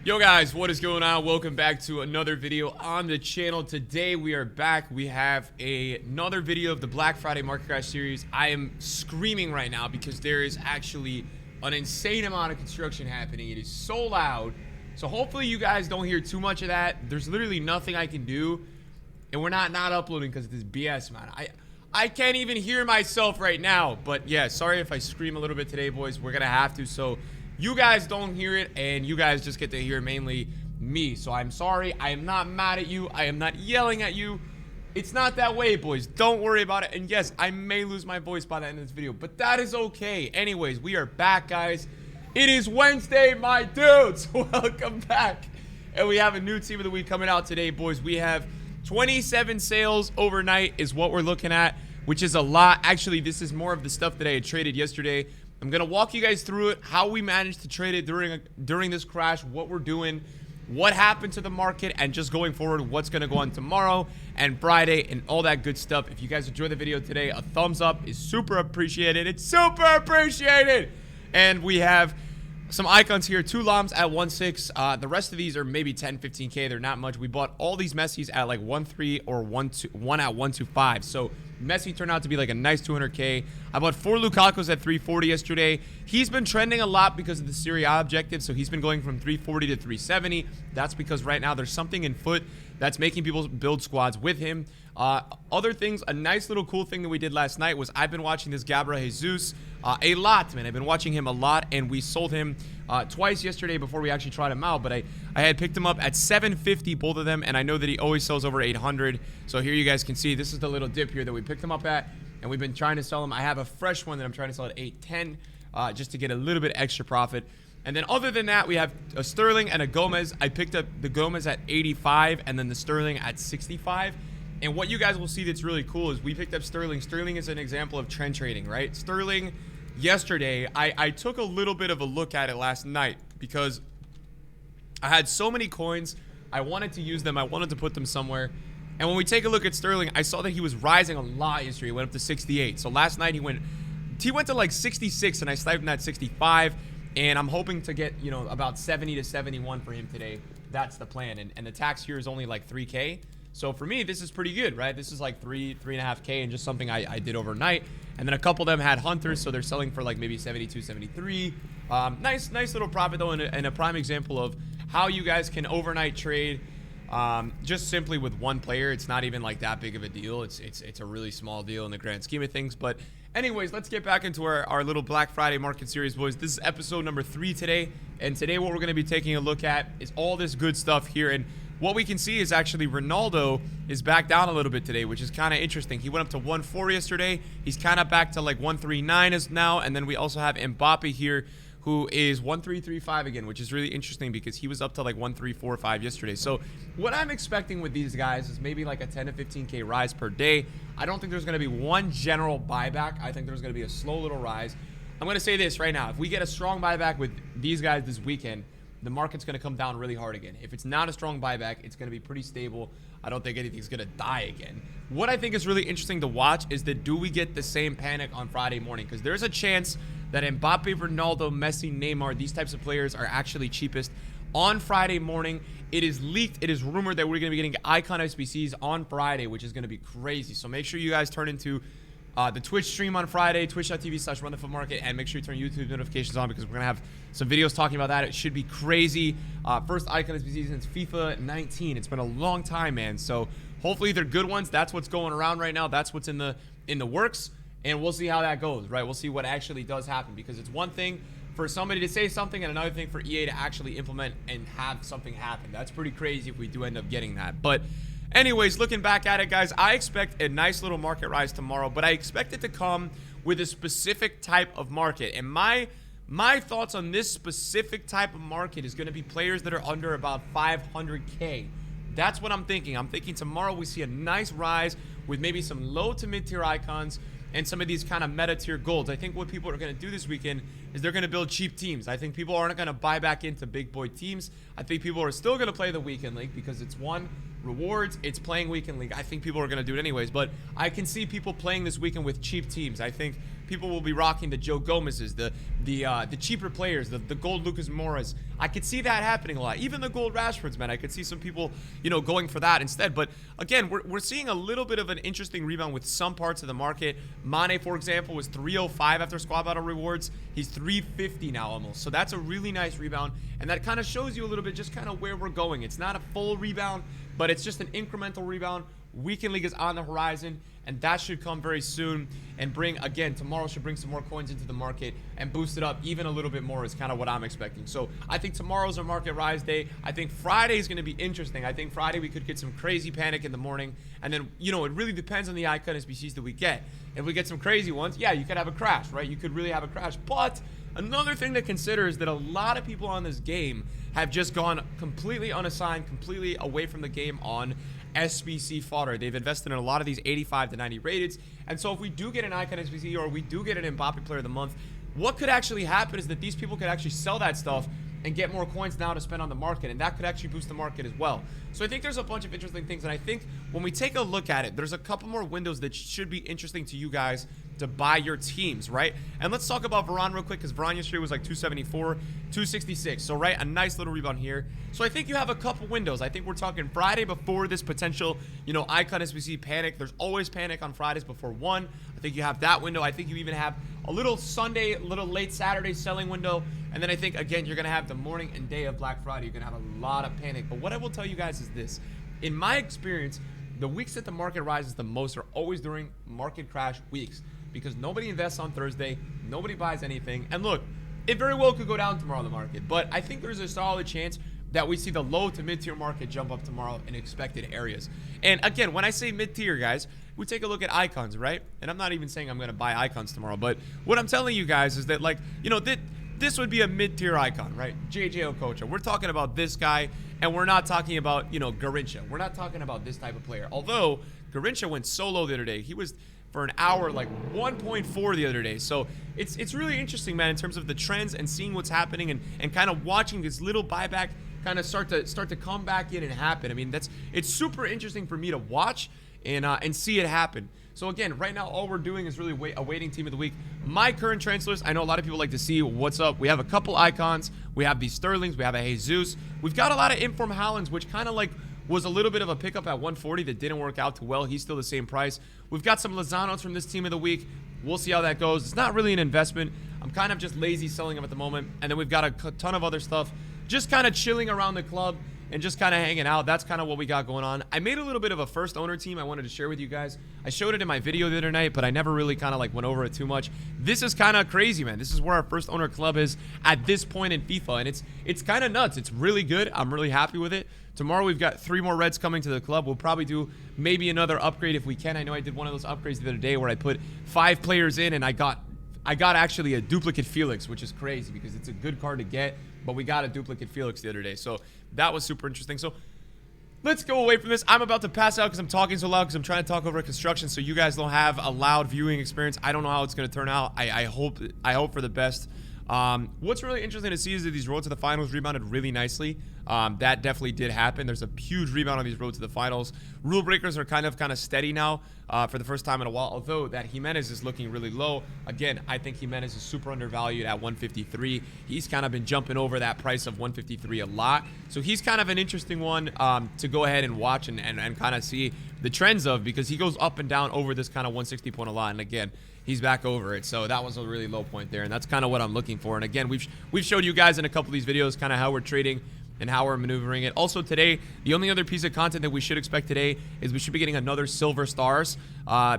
Yo guys, what is going on? Welcome back to another video on the channel. Today we are back. We have another video of the Black Friday Market Crash series. I am screaming right now because there is actually an insane amount of construction happening. It is so loud. So hopefully you guys don't hear too much of that. There's literally nothing I can do. And we're not uploading because of this BS, man. I can't even hear myself right now. But yeah, sorry if I scream a little bit today, boys. We're going to have to. So you guys don't hear it, and you guys just get to hear mainly me. So I'm sorry. I am not mad at you. I am not yelling at you. It's not that way, boys. Don't worry about it. And yes, I may lose my voice by the end of this video, but that is okay. Anyways, we are back, guys. It is Wednesday, my dudes. Welcome back. And we have a new team of the week coming out today, boys. We have 27 sales overnight is what we're looking at, which is a lot. Actually, this is more of the stuff that I had traded yesterday. I'm going to walk you guys through it, how we managed to trade it during this crash, what we're doing, what happened to the market, and just going forward, what's going to go on tomorrow and Friday and all that good stuff. If you guys enjoyed the video today, a thumbs up is super appreciated. It's super appreciated. And we have some icons here, 2 llams at 1.6. The rest of these are maybe 10, 15K. They're not much. We bought all these Messis at like 1.3 or 1 at 1.25. So Messi turned out to be like a nice 200K. I bought 4 Lukakos at 340 yesterday. He's been trending a lot because of the Serie A objective. So he's been going from 340 to 370. That's because right now there's something in foot that's making people build squads with him. Other things, a nice little cool thing that we did last night was I've been watching this Gabriel Jesus a lot, man. I've been watching him a lot, and we sold him twice yesterday before we actually tried him out. But I had picked him up at 750, both of them, and I know that he always sells over 800. So here you guys can see this is the little dip here that we picked him up at, and we've been trying to sell him. I have a fresh one that I'm trying to sell at 810 just to get a little bit extra profit. And then other than that, we have a Sterling and a Gomez. I picked up the Gomez at 85 and then the Sterling at 65. And what you guys will see that's really cool is we picked up Sterling. Sterling is an example of trend trading, right? Sterling, yesterday, I took a little bit of a look at it last night because I had so many coins. I wanted to use them. I wanted to put them somewhere. And when we take a look at Sterling, I saw that he was rising a lot yesterday. He went up to 68. So last night he went to like 66, and I sniped him at 65. And I'm hoping to get, you know, about 70 to 71 for him today. That's the plan. And the tax here is only like 3K. So for me, this is pretty good, right? This is like 3.5K and just something I did overnight. And then a couple of them had hunters, so they're selling for like maybe 72, 73. Nice little profit though, and a prime example of how you guys can overnight trade just simply with one player. It's not even like that big of a deal. It's a really small deal in the grand scheme of things. But anyways, let's get back into our little Black Friday market series, boys. This is episode number 3 today. And today what we're going to be taking a look at is all this good stuff here. And what we can see is actually Ronaldo is back down a little bit today, which is kind of interesting. He went up to 1.4 yesterday. He's kind of back to like 1.39 is now. And then we also have Mbappe here, who is 1.335 again, which is really interesting because he was up to like 1.345 yesterday. So what I'm expecting with these guys is maybe like a 10 to 15K rise per day. I don't think there's going to be one general buyback. I think there's going to be a slow little rise. I'm going to say this right now. If we get a strong buyback with these guys this weekend, the market's going to come down really hard again. If it's not a strong buyback, it's going to be pretty stable. I don't think anything's going to die again. What I think is really interesting to watch is that do we get the same panic on Friday morning? Because there's a chance that Mbappe, Ronaldo, Messi, Neymar, these types of players are actually cheapest on Friday morning. It is leaked. It is rumored that we're going to be getting icon SBCs on Friday, which is going to be crazy. So make sure you guys turn into the Twitch stream on Friday, twitch.tv/runthefootmarket, and make sure you turn YouTube notifications on because we're going to have some videos talking about that. It should be crazy. First icon SBC since FIFA 19. It's been a long time, man. So hopefully they're good ones. That's what's going around right now. That's what's in the works, and we'll see how that goes, right? We'll see what actually does happen because it's one thing for somebody to say something and another thing for EA to actually implement and have something happen. That's pretty crazy if we do end up getting that. But anyways, looking back at it, guys, I expect a nice little market rise tomorrow, but I expect it to come with a specific type of market. And my thoughts on this specific type of market is going to be players that are under about 500K. That's what I'm thinking. I'm thinking tomorrow we see a nice rise with maybe some low to mid-tier icons and some of these kind of meta-tier golds. I think what people are going to do this weekend is they're going to build cheap teams. I think people aren't going to buy back into big boy teams. I think people are still going to play the weekend league because it's one, rewards, it's playing weekend league. I think people are going to do it anyways, but I can see people playing this weekend with cheap teams. I think people will be rocking the Joe Gomez's, the cheaper players, the gold Lucas Moura's. I could see that happening a lot. Even the gold Rashfords, man, I could see some people, you know, going for that instead. But again, we're seeing a little bit of an interesting rebound with some parts of the market. Mane, for example, was 305 after squad battle rewards. He's 350 now almost. So that's a really nice rebound. And that kind of shows you a little bit just kind of where we're going. It's not a full rebound, but it's just an incremental rebound. Weekend League is on the horizon, and that should come very soon and bring, again, tomorrow should bring some more coins into the market and boost it up even a little bit more is kind of what I'm expecting. So I think tomorrow's a market rise day. I think Friday is going to be interesting. I think Friday we could get some crazy panic in the morning, and then, you know, it really depends on the icon SBCs that we get. If we get some crazy ones, yeah, you could have a crash, right? You could really have a crash. But another thing to consider is that a lot of people on this game have just gone completely unassigned, completely away from the game on SBC fodder. They've invested in a lot of these 85 to 90 rated. And so if we do get an icon SBC or we do get an Mbappe player of the month, what could actually happen is that these people could actually sell that stuff and get more coins now to spend on the market, and that could actually boost the market as well. So I think there's a bunch of interesting things, and I think when we take a look at it, there's a couple more windows that should be interesting to you guys to buy your teams, right? And let's talk about Veron real quick, because Veron yesterday was like 274, 266. So, right, a nice little rebound here. So I think you have a couple windows. I think we're talking Friday before this potential, you know, icon SBC panic. There's always panic on Fridays before 1. I think you have that window. I think you even have a little Sunday, a little late Saturday selling window. And then I think, again, you're going to have the morning and day of Black Friday. You're going to have a lot of panic. But what I will tell you guys is this. In my experience, the weeks that the market rises the most are always during market crash weeks, because nobody invests on Thursday, nobody buys anything. And look, it very well could go down tomorrow in the market, but I think there's a solid chance that we see the low to mid-tier market jump up tomorrow in expected areas. And again, when I say mid-tier, guys, we take a look at icons, right? And I'm not even saying I'm going to buy icons tomorrow, but what I'm telling you guys is that, like, you know, this would be a mid-tier icon, right? JJ Okocha. We're talking about this guy, and we're not talking about, you know, Garincha. We're not talking about this type of player. Although Garincha went solo the other day. He was for an hour like 1.4 the other day. So it's really interesting, man, in terms of the trends and seeing what's happening and kind of watching this little buyback kind of start to come back in and happen. I mean, it's super interesting for me to watch and see it happen. So again, right now, all we're doing is really awaiting team of the week. My current transfer list, I know a lot of people like to see what's up. We have a couple icons. We have these Sterlings. We have a Jesus. We've got a lot of Inform Haalands, which kind of like was a little bit of a pickup at 140 that didn't work out too well. He's still the same price. We've got some Lozanos from this team of the week. We'll see how that goes. It's not really an investment. I'm kind of just lazy selling them at the moment. And then we've got a ton of other stuff just kind of chilling around the club and just kind of hanging out. That's kind of what we got going on. I made a little bit of a first owner team I wanted to share with you guys. I showed it in my video the other night, but I never really kind of like went over it too much. This is kind of crazy, man. This is where our first owner club is at this point in FIFA, and it's kind of nuts. It's really good. I'm really happy with it. Tomorrow we've got 3 more Reds coming to the club. We'll probably do maybe another upgrade if we can. I know I did one of those upgrades the other day where I put 5 players in, and I got actually a duplicate Felix, which is crazy because it's a good card to get, but we got a duplicate Felix the other day. So that was super interesting. So let's go away from this. I'm about to pass out because I'm talking so loud because I'm trying to talk over construction so you guys don't have a loud viewing experience. I don't know how it's going to turn out. I hope for the best. What's really interesting to see is that these roads to the finals rebounded really nicely. That definitely did happen. There's a huge rebound on these roads to the finals. Rule breakers are kind of steady now for the first time in a while, although that Jimenez is looking really low. Again, I think Jimenez is super undervalued at 153. He's kind of been jumping over that price of 153 a lot. So he's kind of an interesting one to go ahead and watch and kind of see the trends of, because he goes up and down over this kind of 160 point a lot. And again, he's back over it. So that was a really low point there, and that's kind of what I'm looking for. And again, we've showed you guys in a couple of these videos kind of how we're trading and how we're maneuvering it. Also today, the only other piece of content that we should expect today is we should be getting another Silver Stars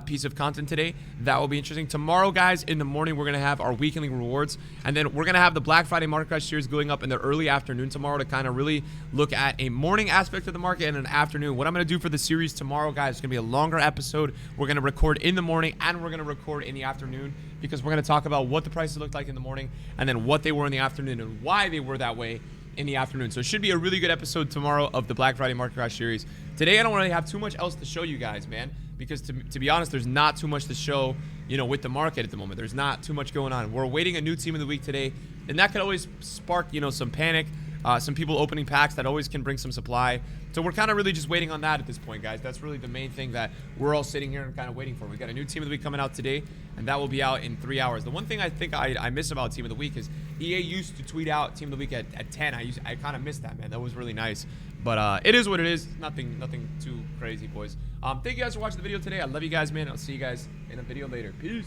piece of content today. That will be interesting. Tomorrow, guys, in the morning, we're going to have our weekly rewards, and then we're going to have the Black Friday Market Crash series going up in the early afternoon tomorrow to kind of really look at a morning aspect of the market and an afternoon. What I'm going to do for the series tomorrow, guys, is going to be a longer episode. We're going to record in the morning and we're going to record in the afternoon, because we're going to talk about what the prices looked like in the morning and then what they were in the afternoon and why they were that way in the afternoon. So it should be a really good episode tomorrow of the Black Friday Market Crash series. Today, I don't really have too much else to show you guys, man, because to be honest, there's not too much to show, you know, with the market at the moment. There's not too much going on. We're awaiting a new team of the week today, and that could always spark, you know, some panic. some people opening packs that always can bring some supply. So we're kind of really just waiting on that at this point, guys. That's really the main thing that we're all sitting here and kind of waiting for. We got a new Team of the Week coming out today, and that will be out in 3 hours. The one thing I think I miss about Team of the Week is EA used to tweet out Team of the Week at 10. I kind of missed that, man. That was really nice. But it is what it is. Nothing too crazy, boys. Thank you guys for watching the video today. I love you guys, man. I'll see you guys in a video later. Peace.